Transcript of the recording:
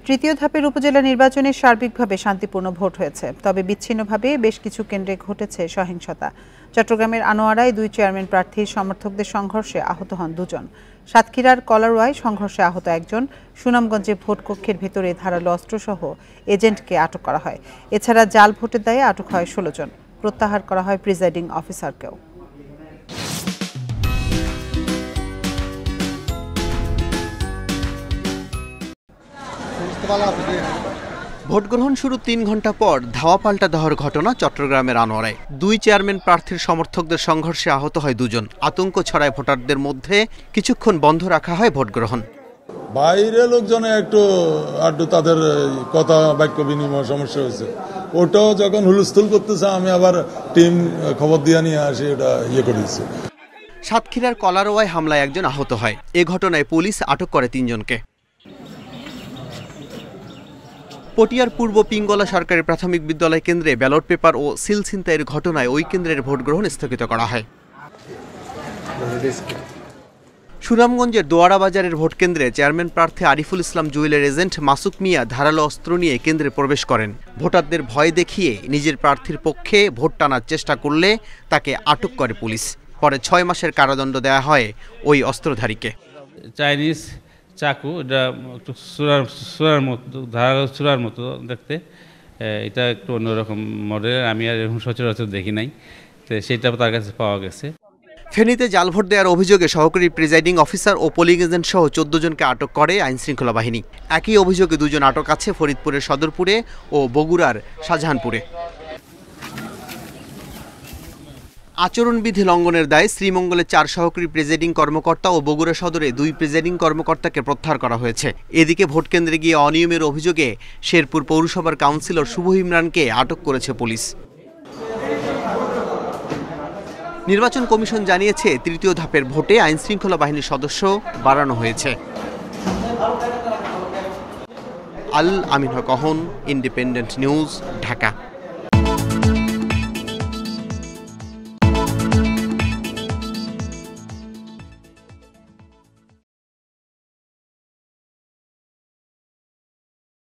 তৃতীয় ধাপের উপজেলা নির্বাচনে সার্বিকভাবে শান্তিপূর্ণ ভোট হয়েছে, তবে বিচ্ছিন্নভাবে বেশ কিছু কেন্দ্রে ঘটেছে সহিংসতা। চট্টগ্রামের আনোয়ারায় দুই চেয়ারম্যান প্রার্থীর সমর্থকদের সংঘর্ষে আহত হন দুজন। সাতক্ষীরার কলারোয়ায় সংঘর্ষে আহত একজন। সুনামগঞ্জে ভোট কক্ষের ভেতরে ধারালো অস্ত্রসহ এজেন্টকে আটক করা হয়। এছাড়া জাল ভোটের দায়ে আটক হয় 16 জন। প্রত্যাহার করা হয় প্রিজাইডিং অফিসারকেও। ভোট গ্রহণ শুরু 3 ঘন্টা পর ধাওয়া পাল্টা দেওয়ার ঘটনা চট্টগ্রামের আনোয়ারায়। দুই চেয়ারম্যান প্রার্থীর সমর্থকদের সংঘর্ষে আহত হয় দুজন। আতঙ্ক ছড়ায় ভোটারদের মধ্যে। কিছুক্ষণ বন্ধ রাখা হয় ভোট গ্রহণ। বাইরে লোকজনে একটু তাদের কথা বাক্য বিনিময় সমস্যা হয়েছে। ওটাও যখন হুলস্থুল করতেছে, আমি আবার টিম খবর দিয়ে নিয়ে আসি, এটা করেছি। সাতক্ষীরার কলারোয়ায় হামলায় একজন আহত হয়। এ ঘটনায় পুলিশ আটক করে 3 জনকে। পটিয়ার পূর্ব পিঙ্গলা সরকারি প্রাথমিক বিদ্যালয় কেন্দ্রে ব্যালট পেপার ও সিল ছিনতাইয়ের ঘটনায় ওই কেন্দ্রের ভোট গ্রহণ স্থগিত করা হয়। সুনামগঞ্জের দোয়ারা বাজারের ভোট কেন্দ্রে চেয়ারম্যান প্রার্থী আরিফুল ইসলাম জুয়েলের এজেন্ট মাসুক মিয়া ধারালো অস্ত্র নিয়ে কেন্দ্রে প্রবেশ করেন। ভোটারদের ভয় দেখিয়ে নিজের প্রার্থীর পক্ষে ভোট টানার চেষ্টা করলে তাকে আটক করে পুলিশ। পরে 6 মাসের কারাদণ্ড দেওয়া হয় ওই অস্ত্রধারীকে। চাইনিজ চাকু, এটা একটু সুরার মতো, ধারালো সুরার মতো দেখতে। এটা একটু অন্যরকম মডেলের, আমি আর এরকম সচরাচর দেখি নাই, তো সেটা তার কাছে পাওয়া গেছে। ফেনীতে জাল ভোট দেওয়ার অভিযোগে সহকারী প্রিজাইডিং অফিসার ও পোলিং এজেন্ট সহ 14 জনকে আটক করে আইনশৃঙ্খলা বাহিনী। একই অভিযোগে 2 জন আটক আছে ফরিদপুরের সদরপুরে ও বগুড়ার শাহজাহানপুরে। আচরণবিধি লঙ্ঘনের দায়ে শ্রীমঙ্গলের 4 সহকারী প্রিজাইডিং কর্মকর্তা ও বগুড়া সদরে 2 প্রিজাইডিং কর্মকর্তাকে প্রত্যাহার করা হয়েছে। এদিকে ভোট কেন্দ্রে গিয়ে অনিয়মের অভিযোগে শেরপুর পৌরসভার কাউন্সিলর শুভ ইমরানকে আটক করেছে পুলিশ। নির্বাচন কমিশন জানিয়েছে, তৃতীয় ধাপের ভোটে আইনশৃঙ্খলা বাহিনীর সদস্য বাড়ানো হয়েছে। আল আমিন হক, ইন্ডিপেন্ডেন্ট নিউজ, ঢাকা।